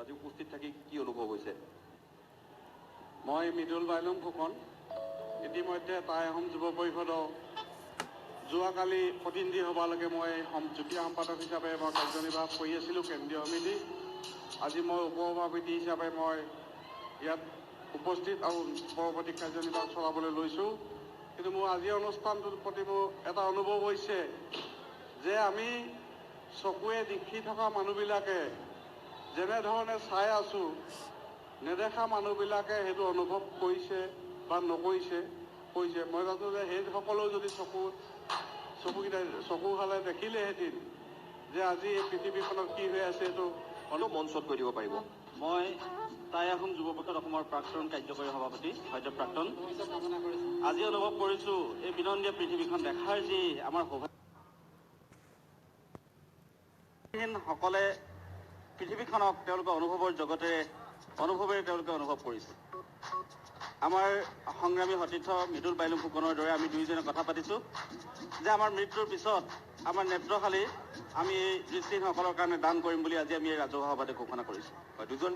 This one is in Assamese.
আজি উপস্থিত থাকি কি অনুভৱ হৈছে? মই মৃদুল বাইলুং ফুকন ইতিমধ্যে টাই আহোম যুৱ পৰিষদৰ যোৱাকালি প্ৰতিনিধি সভালৈকে মই যুটীয়া সম্পাদক হিচাপে মই কাৰ্যনিৰ্বাহ কৰি আছিলোঁ কেন্দ্ৰীয় সমিতি। আজি মই উপসভাপতি হিচাপে মই ইয়াত উপস্থিত আৰু পৰৱৰ্তী কাৰ্যনিৰ্বাহ চলাবলৈ লৈছোঁ। কিন্তু মোৰ আজিৰ অনুষ্ঠানটোৰ প্ৰতি মোৰ এটা অনুভৱ হৈছে যে আমি চকুৱে দেখি থকা মানুহবিলাকে যেনেধৰণে চাই আছোঁ, নেদেখা মানুহবিলাকে সেইটো অনুভৱ কৰিছে বা নকৰিছে কৰিছে। মই ভাবোঁ যে সেইসকলেও যদি চকুহালে দেখিলেহেঁতেন যে আজি এই পৃথিৱীখনত কি হৈ আছে এইটো অলপ মঞ্চত কৈ দিব পাৰিব। মই টাই আহোম যুৱ পৰিষদ অসমৰ প্ৰাক্তন কাৰ্যকৰী সভাপতি সদ্য প্ৰাক্তন। আজি অনুভৱ কৰিছোঁ এই বিনন্দীয় পৃথিৱীখন দেখাৰ যি আমাৰ সকলে পৃথিৱীখনক তেওঁলোকৰ অনুভৱেৰে তেওঁলোকে অনুভৱ কৰিছে। আমাৰ সংগ্ৰামী সতীৰ্থ মৃদুল বাইলুং ফুকনৰ দৰে আমি দুয়োজনে কথা পাতিছোঁ যে আমাৰ মৃত্যুৰ পিছত আমাৰ নেত্ৰশালী আমি এই দৃষ্টিহীনসকলৰ কাৰণে দান কৰিম বুলি আজি আমি এই ৰাজহুৱা সভাতে ঘোষণা কৰিছোঁ। দুজন